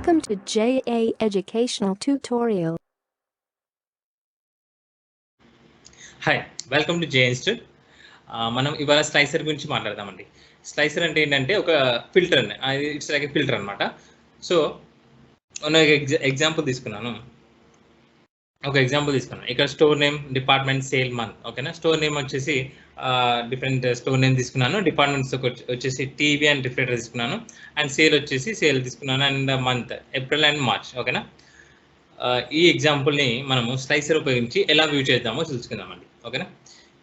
Welcome to JA Educational Tutorial. Hi welcome to J institute. మనం ఇవాళ slicer గురించి మాట్లాడదామండి. స్లైసర్ అంటే ఏంటంటే ఒక ఫిల్టర్, ఇట్స్ లైక్ ఫిల్టర్ అనమాట. సో ఎగ్జాంపుల్ తీసుకున్నాను. ఇక్కడ store name, department, sale, month. ఓకేనా. స్టోర్ నేమ్ వచ్చేసి డిఫరెంట్ స్టోర్ నేమ్ తీసుకున్నాను. డిపార్ట్మెంట్స్ వచ్చేసి టీవీ అండ్ రిఫ్రిజరేటర్ తీసుకున్నాను. అండ్ సేల్ వచ్చేసి సేల్ తీసుకున్నాను. And month April and March. ఓకేనా. ఈ ఎగ్జాంపుల్ని మనము స్లైసర్ ఉపయోగించి ఎలా వ్యూ చేద్దామో తెలుసుకుందామండి. ఓకేనా.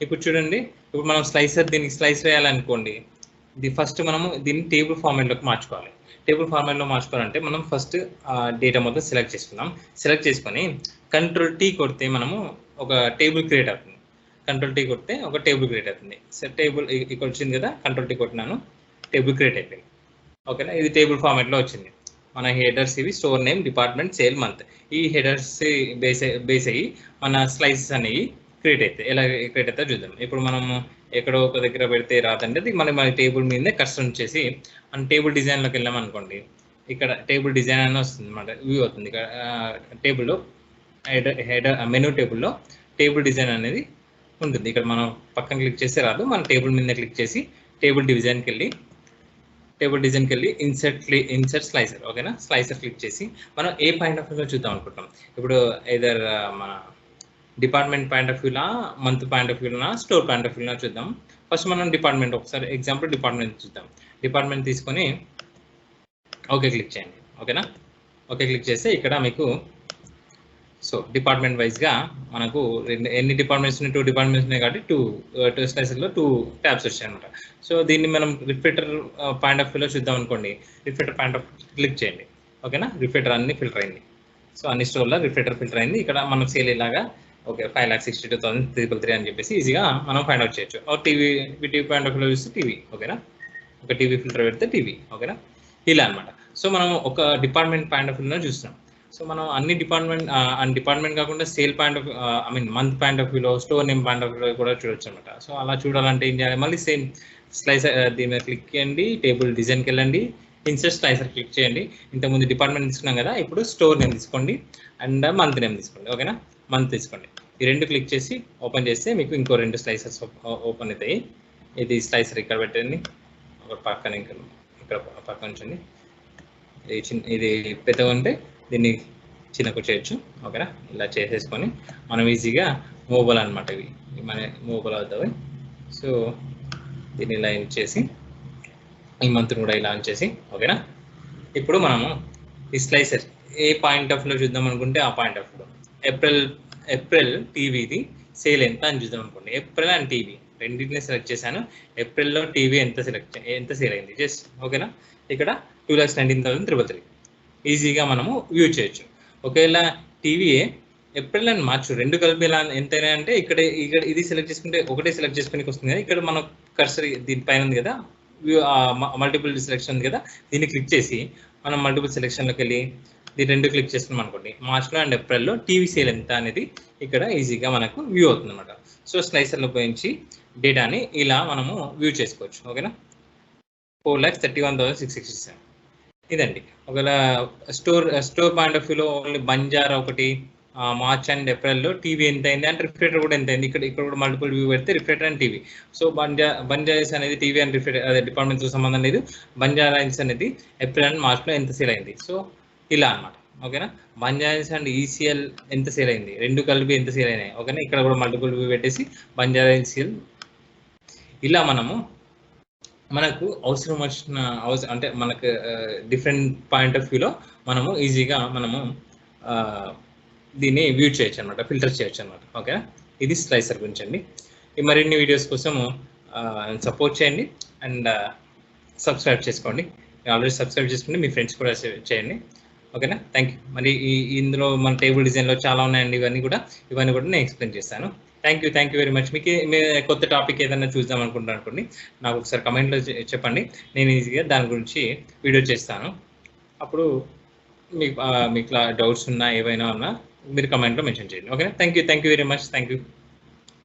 ఇప్పుడు చూడండి, ఇప్పుడు మనం దీనికి స్లైస్ వేయాలనుకోండి. ఫస్ట్ మనము దీన్ని టేబుల్ ఫార్మాట్లోకి మార్చుకోవాలి. టేబుల్ ఫార్మాట్లో మార్చుకోవాలంటే మనం ఫస్ట్ డేటా మొత్తం సెలెక్ట్ చేసుకుందాం. సెలెక్ట్ చేసుకొని కంట్రోల్ టీ కొడితే మనము ఒక టేబుల్ క్రియేట్ అవుతుంది. కంట్రోల్ టీ కొడితే ఒక టేబుల్ క్రియేట్ అవుతుంది. సార్ టేబుల్ ఇక్కడ వచ్చింది కదా, కంట్రోల్ టీ కొట్టినాను, టేబుల్ క్రియేట్ అయిపోయింది. ఓకేనా. ఇది టేబుల్ ఫార్మాట్లో వచ్చింది. మన హెడర్స్ ఇవి store name, department, sale, month. ఈ హెడర్స్ బేస్ అయ్యి మన స్లైసెస్ అనేవి క్రియేట్ అవుతాయి. ఎలా క్రియేట్ అవుతాయో చూద్దాం. ఇప్పుడు మనము ఎక్కడో ఒక దగ్గర పెడితే రాదండి, అది మన టేబుల్ మీదనే కస్టమ్ చేసి మన టేబుల్ డిజైన్లోకి వెళ్ళామనుకోండి. ఇక్కడ టేబుల్ డిజైన్ అని వస్తుంది అన్నమాట, వ్యూ అవుతుంది. ఇక్కడ టేబుల్లో హెడర్ మెనూ టేబుల్లో టేబుల్ డిజైన్ అనేది ఉంటుంది. ఇక్కడ మనం పక్కన క్లిక్ చేస్తే రాదు, మన టేబుల్ మీద క్లిక్ చేసి టేబుల్ డిజైన్కి వెళ్ళి ఇన్సర్ట్ స్లైసర్. ఓకేనా. స్లైసర్ క్లిక్ చేసి మనం ఏ పాయింట్ ఆఫ్ వ్యూలో చూద్దాం అనుకుంటాం. ఇప్పుడు ఏదర్ మన డిపార్ట్మెంట్ పాయింట్ ఆఫ్ వ్యూలా, మంత్ పాయింట్ ఆఫ్ వ్యూనా, స్టోర్ పాయింట్ ఆఫ్ వ్యూనా చూద్దాం. ఫస్ట్ మనం డిపార్ట్మెంట్, ఒకసారి ఎగ్జాంపుల్ డిపార్ట్మెంట్ చూద్దాం. డిపార్ట్మెంట్ తీసుకొని ఓకే క్లిక్ చేయండి. ఓకేనా. ఓకే క్లిక్ చేస్తే ఇక్కడ మీకు డిపార్ట్మెంట్ వైజ్గా మనకు ఎన్ని డిపార్ట్మెంట్స్ ఉన్నాయి, 2 డిపార్ట్మెంట్స్ ఉన్నాయి కాబట్టి 2 స్లైసర్లో 2 ట్యాబ్స్ వచ్చాయి అనమాట. సో దీన్ని మనం రిఫ్రిజరేటర్ పాయింట్ ఆఫ్ వ్యూలో చూద్దాం అనుకోండి. రిఫ్రిజరేటర్ పాయింట్ ఆఫ్ క్లిక్ చేయండి. ఓకేనా. రిఫ్రిజరేటర్ అన్ని ఫిల్టర్ అయింది. సో అన్ని స్టోర్లో రిఫ్రిజరేటర్ ఫిల్టర్ అయింది. ఇక్కడ మనం సేల్ ఇలాగా ఓకే 5,62,333 అని చెప్పేసి ఈజీగా మనం ఫైండ్ అవుట్ చేయొచ్చు. టీవీ పాయింట్ ఆఫ్ వ్యూలో చూస్తే టీవీ. ఓకేనా. ఒక టీవీ ఫిల్టర్ పెడితే టీవీ. ఓకేనా. ఇలా అనమాట. సో మనం ఒక డిపార్ట్మెంట్ పాయింట్ ఆఫ్ వ్యూలో చూస్తున్నాం. సో మనం అన్ని డిపార్ట్మెంట్ కాకుండా sale point of month point of వ్యూలో, స్టోర్ నేమ్ పాయింట్ ఆఫ్ వ్యూలో కూడా చూడొచ్చు అనమాట. సో అలా చూడాలంటే ఏం చేయాలి, మళ్ళీ సేమ్ స్లైసర్ దీని మీద క్లిక్ చేయండి, టేబుల్ డిజైన్కి వెళ్ళండి, ఇన్సర్ట్ స్లైసర్ క్లిక్ చేయండి. ఇంతకుముందు డిపార్ట్మెంట్ తీసుకున్నాం కదా, ఇప్పుడు స్టోర్ నేమ్ తీసుకోండి అండ్ మంత్ నేమ్ తీసుకోండి. ఓకేనా. మంత్ తీసుకోండి. ఈ 2 క్లిక్ చేసి ఓపెన్ చేస్తే మీకు ఇంకో 2 స్లైసర్స్ ఓపెన్ అవుతాయి. ఇది స్లైసర్ ఇక్కడ పెట్టండి, ఒక పక్కన ఇక్కడ పక్కన ఉంచండి. ఇది పెద్దగా ఉంటే దీన్ని చిన్నకు చేయొచ్చు. ఓకేనా. ఇలా చేసేసుకొని మనం ఈజీగా మూవబుల్ అనమాట, ఇవి మన మూవబుల్ అవుతాయి. సో దీన్ని ఇలా చేసి ఈ మంత్ని కూడా ఇలా చేసి. ఓకేనా. ఇప్పుడు మనము ఈ స్లైసర్ ఏ పాయింట్ ఆఫ్ వ్యూలో చూద్దాం అనుకుంటే ఆ పాయింట్ ఆఫ్ వ్యూలో ఏప్రిల్ టీవీది సేల్ ఎంత అని చూద్దాం అనుకోండి. ఏప్రిల్ అండ్ టీవీ రెండింటిని సెలెక్ట్ చేశాను. ఏప్రిల్లో టీవీ ఎంత సేల్ అయింది జస్ట్. ఓకేనా. ఇక్కడ 2,19,333 ఈజీగా మనము వ్యూ చేయొచ్చు. ఒకవేళ టీవీఏ ఏప్రిల్ అండ్ మార్చ్ 2 కలిపి ఎలా ఎంతైనా అంటే ఇక్కడ ఇది సెలెక్ట్ చేసుకుంటే ఒకటే సెలెక్ట్ చేసుకుని వస్తుంది కదా. ఇక్కడ మన కర్సర్ దీనిపైన ఉంది కదా, వ్యూ మల్టిపుల్ సెలెక్షన్ ఉంది కదా, దీన్ని క్లిక్ చేసి మనం మల్టిపుల్ సెలెక్షన్లోకి వెళ్ళి దీని 2 క్లిక్ చేస్తున్నాం అనుకోండి. మార్చ్లో అండ్ ఏప్రిల్లో టీవీ సేల్ ఎంత అనేది ఇక్కడ ఈజీగా మనకు వ్యూ అవుతుంది అనమాట. సో స్లైసర్లో ఉపయోగించి డేటాని ఇలా మనము వ్యూ చేసుకోవచ్చు. ఓకేనా. 4,31,667 ఇదండి. ఒకవేళ స్టోర్ పాయింట్ ఆఫ్ వ్యూలో ఓన్లీ బంజారా ఒకటి మార్చ్ అండ్ ఏప్రిల్లో టీవీ ఎంత అయింది అంటే రిఫ్రిజరేటర్ కూడా ఎంత అయింది. ఇక్కడ కూడా మల్టిపుల్ వ్యూ పెడితే రిఫ్రిజరేటర్ అండ్ టీవీ. సో బంజారాస్ అనేది టీవీ అండ్ రిఫ్రిజరేటర్ అదే డిపార్ట్మెంట్తో సంబంధం లేదు. బంజారాస్ అనేది ఏప్రిల్ అండ్ మార్చ్లో ఎంత సేల్ అయింది. సో ఇలా అనమాట. ఓకేనా. బంజారాస్ అండ్ ఈసీఎల్ ఎంత సేల్ అయింది, 2 కలిపి ఎంత సేల్ అయినాయి. ఓకేనా. ఇక్కడ కూడా మల్టిపుల్ వ్యూ పెట్టేసి బంజారా ఈసీఎల్ ఇలా మనకు అవసరం వచ్చిన అంటే మనకు డిఫరెంట్ పాయింట్ ఆఫ్ వ్యూలో మనము ఈజీగా దీన్ని వ్యూ చేయొచ్చు అనమాట, ఫిల్టర్ చేయొచ్చు అనమాట. ఓకేనా. ఇది స్లైసర్ గురించి అండి. ఈ మరిన్ని వీడియోస్ కోసము సపోర్ట్ చేయండి అండ్ సబ్స్క్రైబ్ చేసుకోండి. ఆల్రెడీ సబ్స్క్రైబ్ చేసుకుంటే మీ ఫ్రెండ్స్ కూడా చేయండి. ఓకేనా. Thank you. మరి ఇందులో మన టేబుల్ డిజైన్లో చాలా ఉన్నాయండి. ఇవన్నీ కూడా నేను ఎక్స్ప్లెయిన్ చేస్తాను. Thank you very much. మీకు కొత్త టాపిక్ ఏదైనా చూద్దాం అనుకుంటాను అనుకోండి, నాకు ఒకసారి కమెంట్లో చెప్పండి. నేను ఈజీగా దాని గురించి వీడియో చేస్తాను. అప్పుడు మీకు డౌట్స్ ఉన్నా ఏవైనా ఉన్నా మీరు కమెంట్లో మెన్షన్ చేయండి. ఓకేనా. Thank you very much. Thank you.